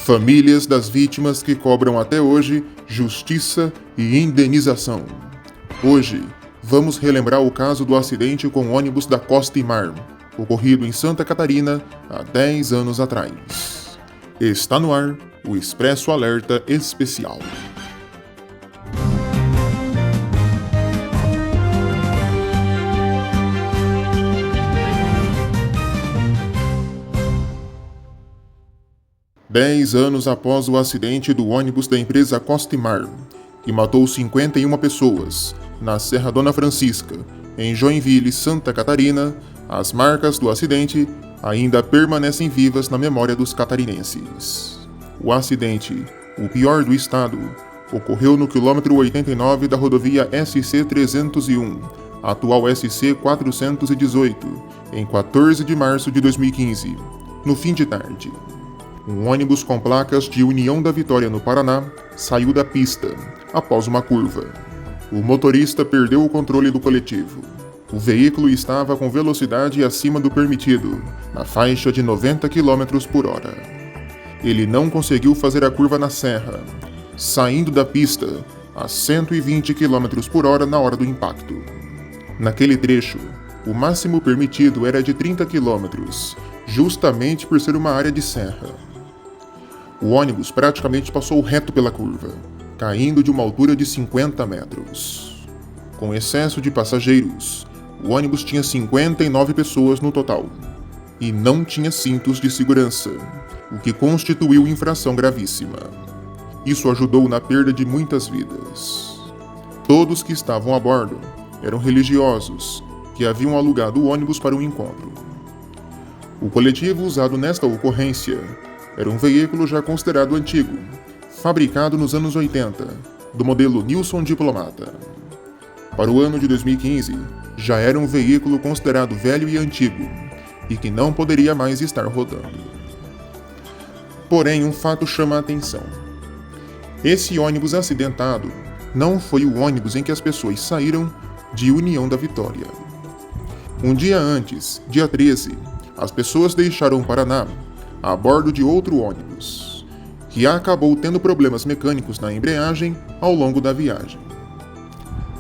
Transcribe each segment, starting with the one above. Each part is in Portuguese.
Famílias das vítimas que cobram até hoje justiça e indenização. Hoje, vamos relembrar o caso do acidente com o ônibus da Costa e Mar, ocorrido em Santa Catarina há 10 anos atrás. Está no ar o Expresso Alerta Especial. Dez anos após o acidente do ônibus da empresa Costa e Mar, que matou 51 pessoas, na Serra Dona Francisca, em Joinville, Santa Catarina, as marcas do acidente ainda permanecem vivas na memória dos catarinenses. O acidente, o pior do estado, ocorreu no quilômetro 89 da rodovia SC-301, atual SC-418, em 14 de março de 2015, no fim de tarde. Um ônibus com placas de União da Vitória, no Paraná, saiu da pista após uma curva. O motorista perdeu o controle do coletivo. O veículo estava com velocidade acima do permitido, na faixa de 90 km por hora. Ele não conseguiu fazer a curva na serra, saindo da pista a 120 km por hora na hora do impacto. Naquele trecho, o máximo permitido era de 30 km, justamente por ser uma área de serra. O ônibus praticamente passou reto pela curva, caindo de uma altura de 50 metros. Com excesso de passageiros, o ônibus tinha 59 pessoas no total e não tinha cintos de segurança, o que constituiu infração gravíssima. Isso ajudou na perda de muitas vidas. Todos que estavam a bordo eram religiosos que haviam alugado o ônibus para um encontro. O coletivo usado nesta ocorrência era um veículo já considerado antigo, fabricado nos anos 80, do modelo Nilson Diplomata. Para o ano de 2015, já era um veículo considerado velho e antigo, e que não poderia mais estar rodando. Porém, um fato chama a atenção. Esse ônibus acidentado não foi o ônibus em que as pessoas saíram de União da Vitória. Um dia antes, dia 13, as pessoas deixaram o Paraná a bordo de outro ônibus, que acabou tendo problemas mecânicos na embreagem ao longo da viagem.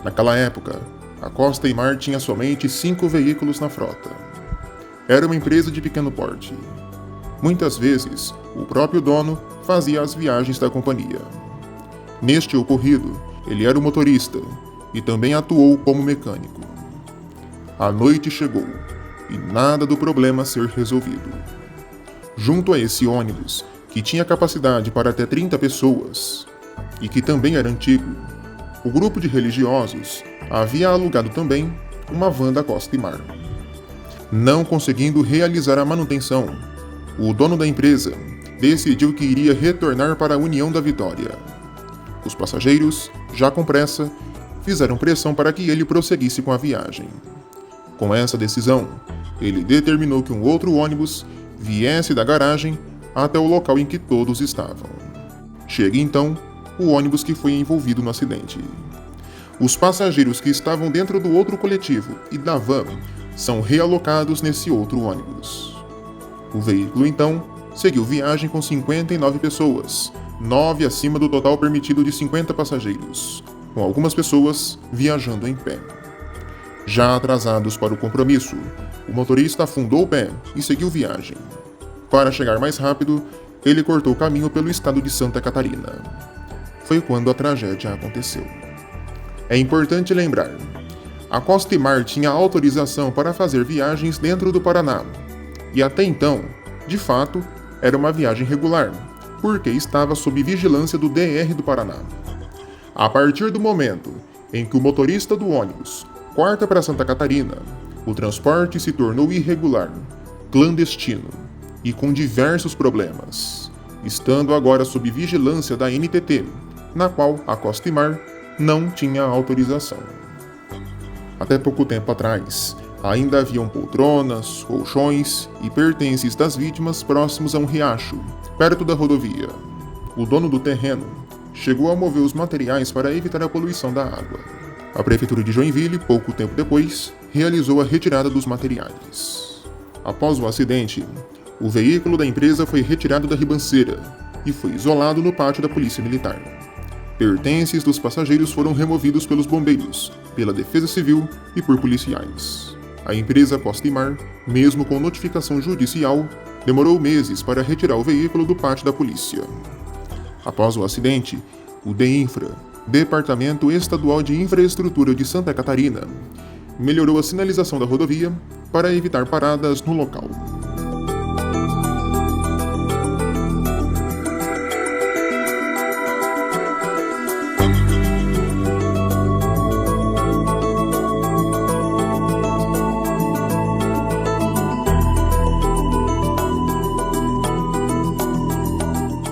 Naquela época, a Costa e Mar tinha somente 5 veículos na frota. Era uma empresa de pequeno porte. Muitas vezes, o próprio dono fazia as viagens da companhia. Neste ocorrido, ele era o motorista e também atuou como mecânico. A noite chegou e nada do problema ser resolvido. Junto a esse ônibus, que tinha capacidade para até 30 pessoas, e que também era antigo, o grupo de religiosos havia alugado também uma van da Costa e Mar. Não conseguindo realizar a manutenção, o dono da empresa decidiu que iria retornar para a União da Vitória. Os passageiros, já com pressa, fizeram pressão para que ele prosseguisse com a viagem. Com essa decisão, ele determinou que um outro ônibus viesse da garagem até o local em que todos estavam. Chega então o ônibus que foi envolvido no acidente. Os passageiros que estavam dentro do outro coletivo e da van são realocados nesse outro ônibus. O veículo então seguiu viagem com 59 pessoas, 9 acima do total permitido de 50 passageiros, com algumas pessoas viajando em pé. Já atrasados para o compromisso, o motorista afundou o pé e seguiu viagem. Para chegar mais rápido, ele cortou o caminho pelo estado de Santa Catarina. Foi quando a tragédia aconteceu. É importante lembrar, a Costa e Mar tinha autorização para fazer viagens dentro do Paraná, e até então, de fato, era uma viagem regular, porque estava sob vigilância do DR do Paraná. A partir do momento em que o motorista do ônibus corta para Santa Catarina, o transporte se tornou irregular, clandestino e com diversos problemas, estando agora sob vigilância da NTT, na qual a Costa e Mar não tinha autorização. Até pouco tempo atrás, ainda haviam poltronas, colchões e pertences das vítimas próximos a um riacho, perto da rodovia. O dono do terreno chegou a mover os materiais para evitar a poluição da água. A Prefeitura de Joinville, pouco tempo depois, realizou a retirada dos materiais. Após o acidente, o veículo da empresa foi retirado da ribanceira e foi isolado no pátio da Polícia Militar. Pertences dos passageiros foram removidos pelos bombeiros, pela Defesa Civil e por policiais. A empresa Costimar, mesmo com notificação judicial, demorou meses para retirar o veículo do pátio da polícia. Após o acidente, o DEINFRA, Departamento Estadual de Infraestrutura de Santa Catarina, melhorou a sinalização da rodovia para evitar paradas no local.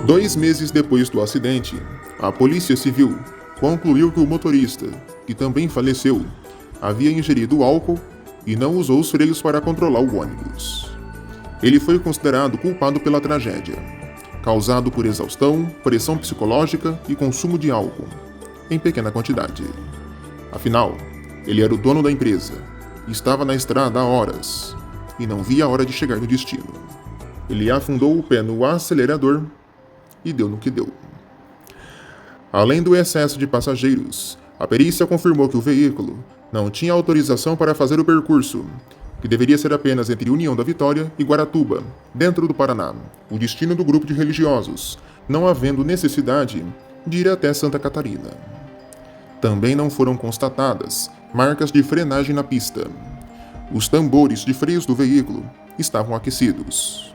Dois meses depois do acidente, a Polícia Civil concluiu que o motorista, que também faleceu, havia ingerido álcool e não usou os freios para controlar o ônibus. Ele foi considerado culpado pela tragédia, causado por exaustão, pressão psicológica e consumo de álcool, em pequena quantidade. Afinal, ele era o dono da empresa, estava na estrada há horas e não via a hora de chegar no destino. Ele afundou o pé no acelerador e deu no que deu. Além do excesso de passageiros, a perícia confirmou que o veículo não tinha autorização para fazer o percurso, que deveria ser apenas entre União da Vitória e Guaratuba, dentro do Paraná, o destino do grupo de religiosos, não havendo necessidade de ir até Santa Catarina. Também não foram constatadas marcas de frenagem na pista. Os tambores de freios do veículo estavam aquecidos.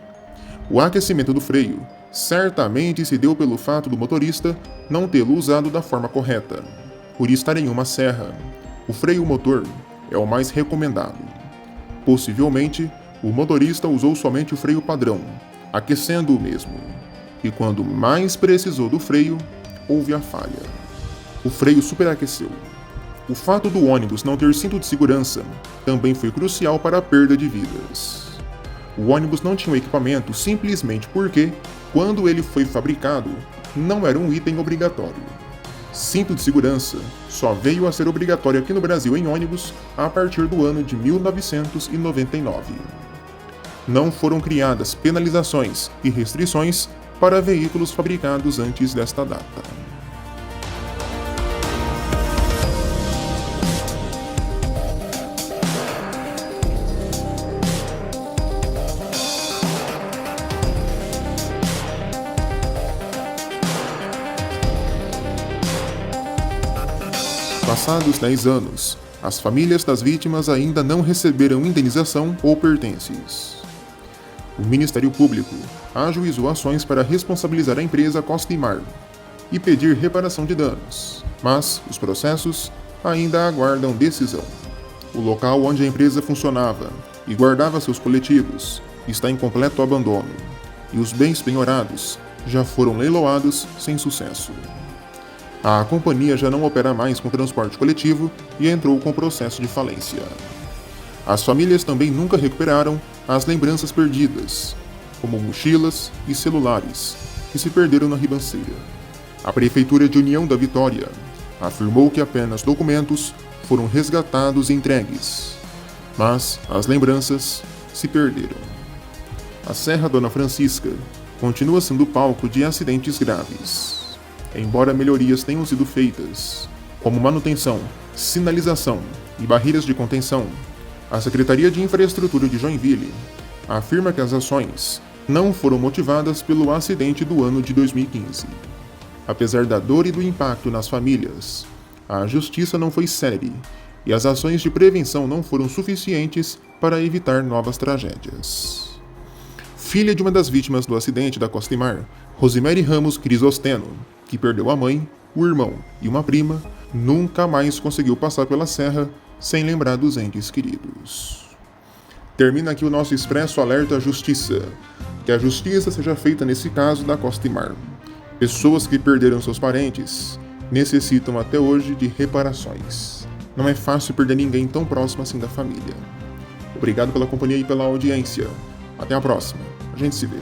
O aquecimento do freio certamente se deu pelo fato do motorista não tê-lo usado da forma correta. Por estar em uma serra, o freio motor é o mais recomendado. Possivelmente, o motorista usou somente o freio padrão, aquecendo o mesmo. E quando mais precisou do freio, houve a falha. O freio superaqueceu. O fato do ônibus não ter cinto de segurança também foi crucial para a perda de vidas. O ônibus não tinha o equipamento simplesmente porque, quando ele foi fabricado, não era um item obrigatório. Cinto de segurança só veio a ser obrigatório aqui no Brasil em ônibus a partir do ano de 1999. Não foram criadas penalizações e restrições para veículos fabricados antes desta data. Passados 10 anos, as famílias das vítimas ainda não receberam indenização ou pertences. O Ministério Público ajuizou ações para responsabilizar a empresa Costimar e pedir reparação de danos, mas os processos ainda aguardam decisão. O local onde a empresa funcionava e guardava seus coletivos está em completo abandono, e os bens penhorados já foram leiloados sem sucesso. A companhia já não opera mais com transporte coletivo e entrou com processo de falência. As famílias também nunca recuperaram as lembranças perdidas, como mochilas e celulares, que se perderam na ribanceira. A Prefeitura de União da Vitória afirmou que apenas documentos foram resgatados e entregues, mas as lembranças se perderam. A Serra Dona Francisca continua sendo palco de acidentes graves. Embora melhorias tenham sido feitas, como manutenção, sinalização e barreiras de contenção, a Secretaria de Infraestrutura de Joinville afirma que as ações não foram motivadas pelo acidente do ano de 2015. Apesar da dor e do impacto nas famílias, a justiça não foi célere e as ações de prevenção não foram suficientes para evitar novas tragédias. Filha de uma das vítimas do acidente da Costimar, Rosemary Ramos Crisosteno, que perdeu a mãe, o irmão e uma prima, nunca mais conseguiu passar pela serra sem lembrar dos entes queridos. Termina aqui o nosso Expresso Alerta Justiça. Que a justiça seja feita nesse caso da Costimar. Pessoas que perderam seus parentes necessitam até hoje de reparações. Não é fácil perder ninguém tão próximo assim da família. Obrigado pela companhia e pela audiência. Até a próxima. A gente se vê.